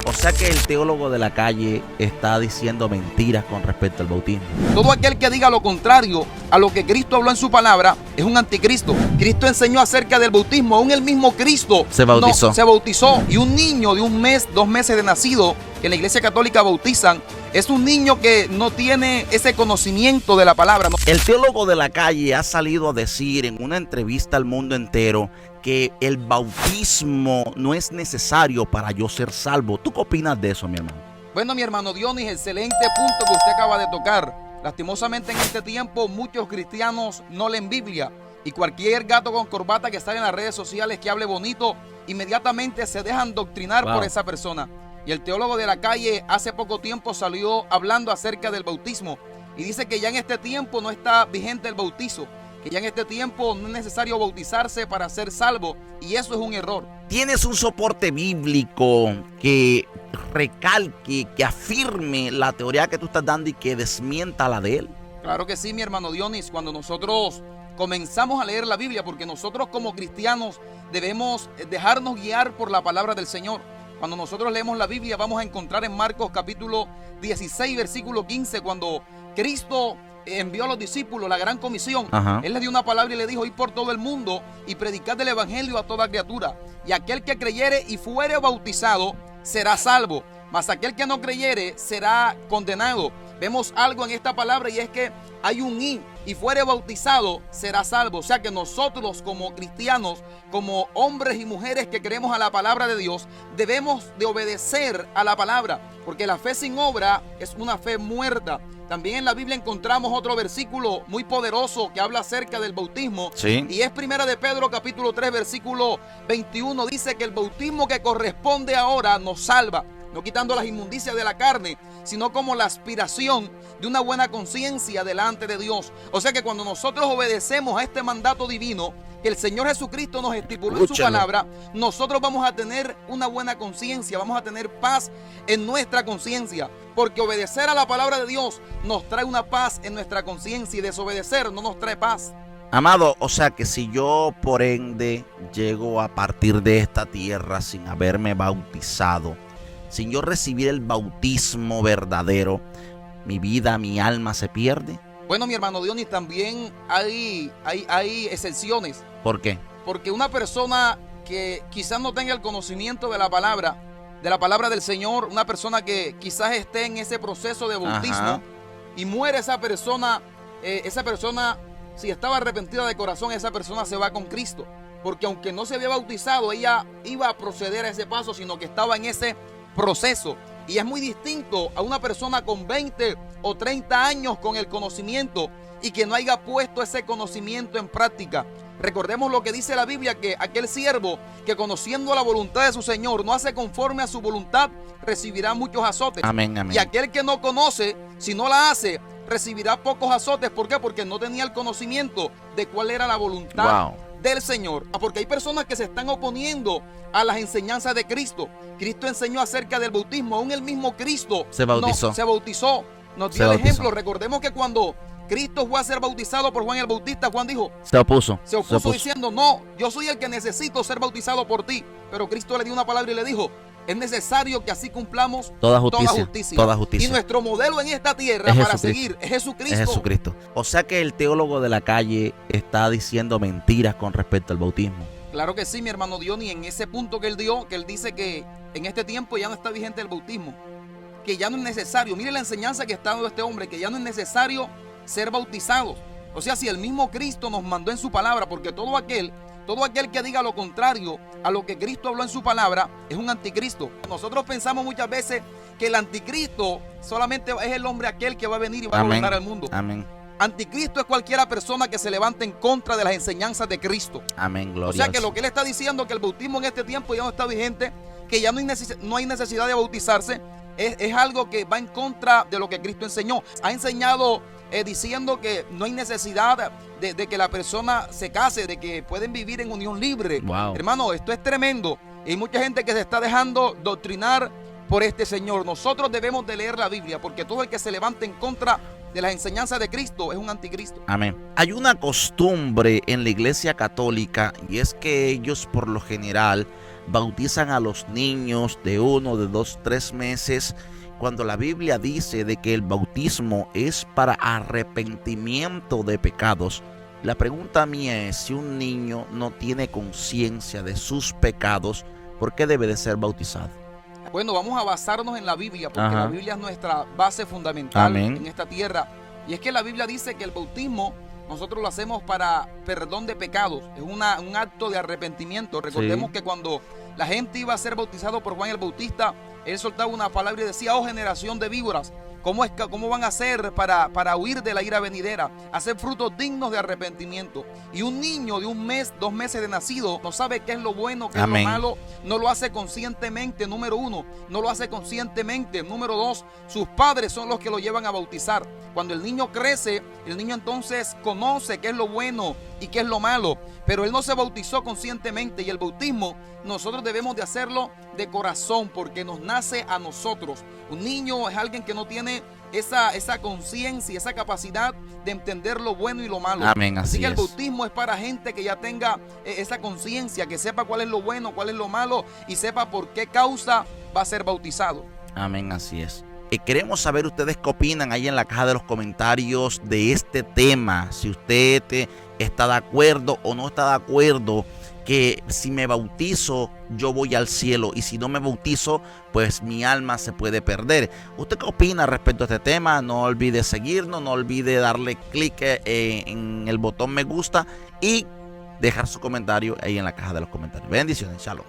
O sea que el teólogo de la calle está diciendo mentiras con respecto al bautismo. Todo aquel que diga lo contrario a lo que Cristo habló en su palabra es un anticristo. Cristo enseñó acerca del bautismo, aún el mismo Cristo Se bautizó. se bautizó. Y un niño de 1 mes, 2 meses de nacido, que en la iglesia católica bautizan, es un niño que no tiene ese conocimiento de la palabra. El teólogo de la calle ha salido a decir en una entrevista al mundo entero que el bautismo no es necesario para yo ser salvo. ¿Tú qué opinas de eso, mi hermano? Bueno, mi hermano Dionis, excelente punto que usted acaba de tocar. Lastimosamente en este tiempo muchos cristianos no leen Biblia y cualquier gato con corbata que sale en las redes sociales que hable bonito, inmediatamente se dejan doctrinar por esa persona. Y el teólogo de la calle hace poco tiempo salió hablando acerca del bautismo y dice que ya en este tiempo no está vigente el bautizo, que ya en este tiempo no es necesario bautizarse para ser salvo, y eso es un error. ¿Tienes un soporte bíblico que recalque, que afirme la teoría que tú estás dando y que desmienta la de él? Claro que sí, mi hermano Dionis. Cuando nosotros comenzamos a leer la Biblia, porque nosotros como cristianos debemos dejarnos guiar por la palabra del Señor. Cuando nosotros leemos la Biblia vamos a encontrar en Marcos capítulo 16 versículo 15 cuando Cristo envió a los discípulos la gran comisión. Él les dio una palabra y le dijo: id por todo el mundo y predicad el evangelio a toda criatura, y aquel que creyere y fuere bautizado será salvo, mas aquel que no creyere será condenado. Vemos algo en esta palabra y es que hay un y fuere bautizado será salvo. O sea que nosotros como cristianos, como hombres y mujeres que creemos a la palabra de Dios, debemos de obedecer a la palabra, porque la fe sin obra es una fe muerta. También en la Biblia encontramos otro versículo muy poderoso que habla acerca del bautismo. Y es 1 de Pedro capítulo 3 versículo 21. Dice que el bautismo que corresponde ahora nos salva, no quitando las inmundicias de la carne, sino como la aspiración de una buena conciencia delante de Dios. O sea que cuando nosotros obedecemos a este mandato divino que el Señor Jesucristo nos estipuló en su palabra, nosotros vamos a tener una buena conciencia, vamos a tener paz en nuestra conciencia, porque obedecer a la palabra de Dios nos trae una paz en nuestra conciencia y desobedecer no nos trae paz. Amado, o sea que si yo por ende llego a partir de esta tierra sin haberme bautizado, sin yo recibir el bautismo verdadero, mi vida, mi alma se pierde. Bueno, mi hermano Dionis, también hay excepciones. ¿Por qué? Porque una persona que quizás no tenga el conocimiento de la palabra del Señor, una persona que quizás esté en ese proceso de bautismo y muere esa persona, si estaba arrepentida de corazón, esa persona se va con Cristo. Porque aunque no se había bautizado, ella iba a proceder a ese paso, sino que estaba en ese proceso. Y es muy distinto a una persona con 20 o 30 años con el conocimiento y que no haya puesto ese conocimiento en práctica. Recordemos lo que dice la Biblia, que aquel siervo que conociendo la voluntad de su Señor no hace conforme a su voluntad, recibirá muchos azotes. Amén, amén. Y aquel que no conoce, si no la hace, recibirá pocos azotes. ¿Por qué? Porque no tenía el conocimiento de cuál era la voluntad del Señor. Porque hay personas que se están oponiendo a las enseñanzas de Cristo. Cristo enseñó acerca del bautismo, aún el mismo Cristo se bautizó. Nos dio el ejemplo. Recordemos que cuando Cristo fue a ser bautizado por Juan el Bautista, Juan dijo, se opuso diciendo: no, yo soy el que necesito ser bautizado por ti. Pero Cristo le dio una palabra y le dijo: es necesario que así cumplamos toda justicia. Y nuestro modelo en esta tierra para seguir es Jesucristo. O sea que el teólogo de la calle está diciendo mentiras con respecto al bautismo. Claro que sí, mi hermano Dionis, en ese punto que él dio, que él dice que en este tiempo ya no está vigente el bautismo, que ya no es necesario. Mire la enseñanza que está dando este hombre, que ya no es necesario ser bautizados. O sea, si el mismo Cristo nos mandó en su palabra, porque todo aquel que diga lo contrario a lo que Cristo habló en su palabra es un anticristo. Nosotros pensamos muchas veces que el anticristo solamente es el hombre aquel que va a venir y va a gobernar el mundo. Amén. Anticristo es cualquiera persona que se levante en contra de las enseñanzas de Cristo. Amén, gloria. O sea que lo que él está diciendo, que el bautismo en este tiempo ya no está vigente, que ya no hay necesidad de bautizarse, es algo que va en contra de lo que Cristo enseñó. Ha enseñado diciendo que no hay necesidad de que la persona se case, de que pueden vivir en unión libre. Hermano, esto es tremendo. Y hay mucha gente que se está dejando doctrinar por este señor. Nosotros debemos de leer la Biblia, porque todo el que se levante en contra de las enseñanzas de Cristo es un anticristo. Amén. Hay una costumbre en la iglesia católica, y es que ellos por lo general bautizan a los niños de 1, de 2, 3 meses, cuando la Biblia dice de que el bautismo es para arrepentimiento de pecados. La pregunta mía es, si un niño no tiene conciencia de sus pecados, ¿por qué debe de ser bautizado? Bueno, vamos a basarnos en la Biblia, porque Ajá. la Biblia es nuestra base fundamental Amén. en esta tierra. Y es que la Biblia dice que el bautismo nosotros lo hacemos para perdón de pecados. Es un acto de arrepentimiento. Recordemos Sí. que cuando la gente iba a ser bautizado por Juan el Bautista, él soltaba una palabra y decía: oh generación de víboras, ¿cómo van a hacer para huir de la ira venidera? Hacer frutos dignos de arrepentimiento. Y un niño de 1 mes, 2 meses de nacido no sabe qué es lo bueno, qué Amén. es lo malo. No lo hace conscientemente, número 1. No lo hace conscientemente, número 2. Sus padres son los que lo llevan a bautizar. Cuando el niño crece, el niño entonces conoce qué es lo bueno y qué es lo malo, pero él no se bautizó conscientemente. Y el bautismo nosotros debemos de hacerlo de corazón, porque nos nace a nosotros. Un niño es alguien que no tiene esa conciencia, esa capacidad de entender lo bueno y lo malo. Amén, así que el es. bautismo es para gente que ya tenga esa conciencia, que sepa cuál es lo bueno, cuál es lo malo, y sepa por qué causa va a ser bautizado. Amén, así es. Queremos saber ustedes qué opinan ahí en la caja de los comentarios de este tema. Si usted está de acuerdo o no está de acuerdo que si me bautizo yo voy al cielo, y si no me bautizo pues mi alma se puede perder. ¿Usted qué opina respecto a este tema? No olvide seguirnos, no olvide darle clic en el botón me gusta y dejar su comentario ahí en la caja de los comentarios. Bendiciones, shalom.